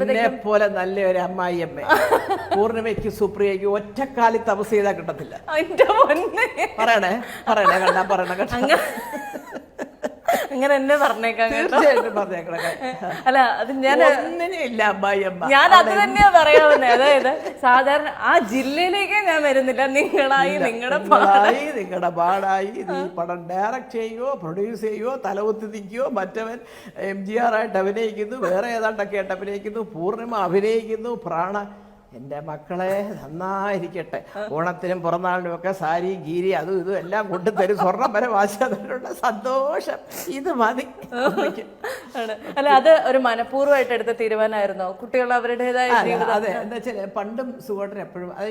എന്നെ പോലെ നല്ലൊരു അമ്മായിയമ്മ പൂർണിമയ്ക്ക് സുപ്രിയയ്ക്ക് ഒറ്റക്കാലി തപസ് ചെയ്താൽ കിട്ടത്തില്ല. പറയണേ പറയണേ കണ്ടാ പറയണ കേട്ടോ. അങ്ങനെ എന്നെ പറഞ്ഞേക്കാം. തീർച്ചയായിട്ടും പറഞ്ഞേക്കണം. അല്ല അത് ഞാൻ ഒന്നിനില്ല അമ്മായിയമ്മ. ഞാൻ അത് തന്നെയാ പറയാവുന്നേ. അതായത് സാധാരണ ആ ജില്ലയിലേക്കേ ഞാൻ വരുന്നില്ല. നിങ്ങളായി നിങ്ങളുടെ പാടായി നീ പടം ഡയറക്റ്റ് ചെയ്യുകയോ പ്രൊഡ്യൂസ് ചെയ്യുകയോ തലകുത്തി നിൽക്കുകയോ, മറ്റവൻ MGR ആയിട്ട് അഭിനയിക്കുന്നു, വേറെ ഏതാണ്ടൊക്കെ ആയിട്ട് അഭിനയിക്കുന്നു, പൂർണിമ അഭിനയിക്കുന്നു. എൻ്റെ മക്കളെ നന്നായിരിക്കട്ടെ. ഓണത്തിനും പിറന്നാളിനും ഒക്കെ സാരി ഗീരി അതും ഇതും എല്ലാം കൊണ്ടുതരും. സ്വർണ്ണം വരെ വാശിയുള്ള സന്തോഷം. ഇത് മതി. അല്ല അത് ഒരു മനഃപൂർവ്വമായിട്ട് എടുത്ത തീരുമാനമായിരുന്നോ? കുട്ടികൾ അവരുടേതായ അതെ. എന്താ വെച്ചാൽ പണ്ടും സുഖേട്ടൻ എപ്പോഴും അത്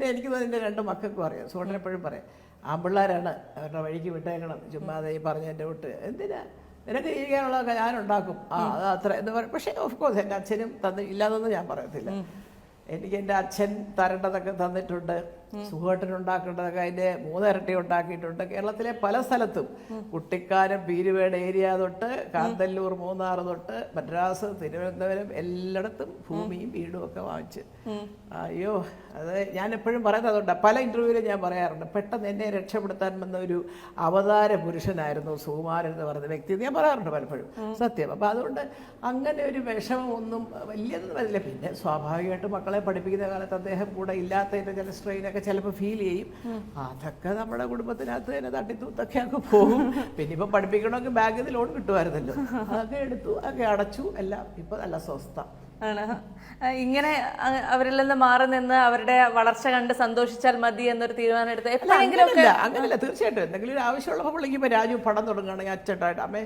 എനിക്ക് എൻ്റെ രണ്ട് മക്കൾക്കും അറിയാം. സുഖേട്ടൻ എപ്പോഴും പറയും ആൺപിള്ളേരാണ്, അവരുടെ വഴിക്ക് വിട്ടേക്കണം, ചുമ്മാതെ ഈ പറഞ്ഞ എൻ്റെ വിട്ട് എന്തിനാ നിനക്ക് ജീവിക്കാനുള്ളതൊക്കെ ഞാനുണ്ടാക്കും. അത് അത്ര എന്ന് പറയും. പക്ഷേ ഓഫ് കോഴ്സ് എൻ്റെ അച്ഛനും ഇല്ലാതൊന്നും ഞാൻ പറയത്തില്ല. എനിക്ക് എൻ്റെ അച്ഛൻ തരേണ്ടതൊക്കെ തന്നിട്ടുണ്ട്. സുഖേട്ടനുണ്ടാക്കേണ്ടതൊക്കെ അതിൻ്റെ 3 ഇരട്ടി ഉണ്ടാക്കിയിട്ടുണ്ട്. കേരളത്തിലെ പല സ്ഥലത്തും കുട്ടിക്കാനം പീരുവേട് ഏരിയ തൊട്ട് കാന്തല്ലൂർ മൂന്നാർ തൊട്ട് മദ്രാസ് തിരുവനന്തപുരം എല്ലായിടത്തും ഭൂമിയും വീടും ഒക്കെ വാങ്ങിച്ച്. അയ്യോ അത് ഞാൻ എപ്പോഴും പറയുന്നതുകൊണ്ട് പല ഇൻ്റർവ്യൂവിലും ഞാൻ പറയാറുണ്ട്. പെട്ടെന്ന് എന്നെ രക്ഷപ്പെടുത്താൻ വന്ന ഒരു അവതാര പുരുഷനായിരുന്നു സുകുമാരൻ എന്ന് പറയുന്ന വ്യക്തി. ഞാൻ പറയാറുണ്ട് പലപ്പോഴും, സത്യം. അപ്പം അതുകൊണ്ട് അങ്ങനെ ഒരു വിഷമമൊന്നും വലിയതൊന്നും വരില്ല. പിന്നെ സ്വാഭാവികമായിട്ട് മക്കളെ പഠിപ്പിക്കുന്ന കാലത്ത് അദ്ദേഹം കൂടെ ഇല്ലാത്തതിൻ്റെ ചില സ്ട്രെയിനൊക്കെ ചിലപ്പോൾ ഫീൽ ചെയ്യും. അതൊക്കെ നമ്മുടെ കുടുംബത്തിനകത്ത് തന്നെ തട്ടിത്തൂത്തൊക്കെ അങ്ങ് പോകും. പിന്നെ ഇപ്പം പഠിപ്പിക്കണമെങ്കിൽ ബാങ്കിൽ നിന്ന് ലോൺ കിട്ടുമായിരുന്നല്ലോ, അതൊക്കെ എടുത്തു, അതൊക്കെ അടച്ചു. എല്ലാം ഇപ്പം നല്ല സ്വസ്ഥ ആണ്. ഇങ്ങനെ അവരിൽ നിന്ന് മാറി നിന്ന് അവരുടെ വളർച്ച കണ്ട് സന്തോഷിച്ചാൽ മതി എന്നൊരു തീരുമാനം എടുത്ത് എപ്പോഴെങ്കിലും അങ്ങനെയല്ല. തീർച്ചയായിട്ടും എന്തെങ്കിലും ഒരു ആവശ്യമുള്ളപ്പോൾ വിളിക്കുമ്പോൾ രാജു പടം തുടങ്ങുകയാണെങ്കിൽ അച്ചട്ടായിട്ട് അമ്മേ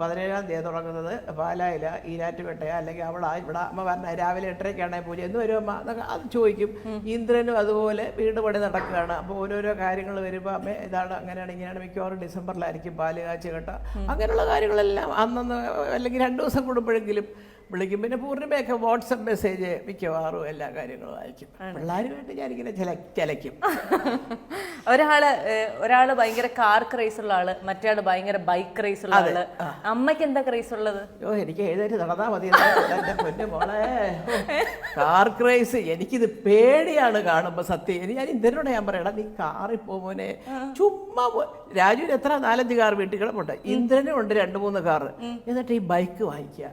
17-ാം തീയതി തുടങ്ങുന്നത് പാലായില ഈരാറ്റുപേട്ടയ അല്ലെങ്കിൽ ഇവിടെ അമ്മ പറഞ്ഞ രാവിലെ 8:30-ക്കാണെങ്കിൽ പൂജ എന്ന് വരും അമ്മ എന്നൊക്കെ അത് ചോദിക്കും. ഇന്ദ്രനും അതുപോലെ വീട് പണി നടക്കുകയാണ്. അപ്പോൾ ഓരോരോ കാര്യങ്ങൾ വരുമ്പോൾ അമ്മ ഇതാണ് അങ്ങനെയാണ് ഇങ്ങനെയാണ്. മിക്കവാറും ഡിസംബറിലായിരിക്കും പാല് കാച്ചി കേട്ട അങ്ങനെയുള്ള കാര്യങ്ങളെല്ലാം അന്നന്ന് അല്ലെങ്കിൽ 2 ദിവസം കൂടുമ്പോഴെങ്കിലും വിളിക്കും. പിന്നെ പൂർണ്ണിമയൊക്കെ വാട്സപ്പ് മെസ്സേജ് മിക്കവാറും എല്ലാ കാര്യങ്ങളും അയക്കും. പിള്ളേരുമായിട്ട് ഞാനിങ്ങനെ ചിലയ്ക്കും. ഒരാള് ഭയങ്കര കാർ ക്രൈസ് ഉള്ള ആള്, മറ്റേ ആള് ഭയങ്കര ബൈക്ക് ക്രൈസ് ഉള്ള ആള്. അമ്മയ്ക്ക് എന്താ ക്രൈസ് ഉള്ളത്? എനിക്ക് എഴുന്നേറ്റ് നടന്നാ മതി. എൻ്റെ പൊന്നു മോളെ, കാർ ക്രൈസ് എനിക്കിത് പേടിയാണ് കാണുമ്പോ. സത്യം ഞാൻ ഇന്ദ്രനോട് ഞാൻ പറയടാ നീ കാറിൽ പോകുമ്പോനെ ചുമ്മാ. രാജുവിന് എത്ര 4-5 കാർ വീട്ടിൽ കിടപ്പുണ്ട്, ഇന്ദ്രനും ഉണ്ട് 2-3 കാറ്. എന്നിട്ട് ഈ ബൈക്ക് വാങ്ങിക്കുക,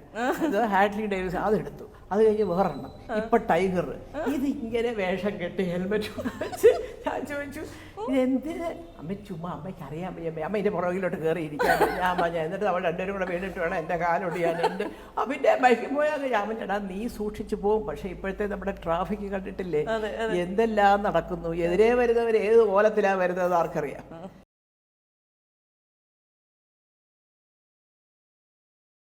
ഹാഡ്ലി ഡേവിഡ്സൺ അതെടുത്തു. അത് കഴിഞ്ഞ് വേറെണ്ണം, ഇപ്പൊ ടൈഗർ. ഇതിങ്ങനെ വേഷം കെട്ടി ഹെൽമെറ്റ് വെച്ച് ഞാൻ ചോദിച്ചു ഇതെന്തിന്? അമ്മ ചുമ്മാ അമ്മയ്ക്ക് അറിയാൻ വയ്യ, അമ്മ ഇതിന്റെ പുറകിലോട്ട് കയറിയിരിക്കാൻ ഞാൻ പറഞ്ഞ. എന്നിട്ട് അവൾ 2 പേരും കൂടെ വീണിട്ട് വേണം എൻ്റെ കാലൊടിയാൻ. എൻ്റെ പിന്നെ ബൈക്കിൽ പോയാൽ ഞാൻ പറഞ്ഞാ നീ സൂക്ഷിച്ചു പോകും. പക്ഷെ ഇപ്പോഴത്തെ നമ്മുടെ ട്രാഫിക് കണ്ടിട്ടില്ലേ എന്തെല്ലാം നടക്കുന്നു. എതിരെ വരുന്നവർ ഏത് കോലത്തിലാണ് വരുന്നത് ആർക്കറിയാം.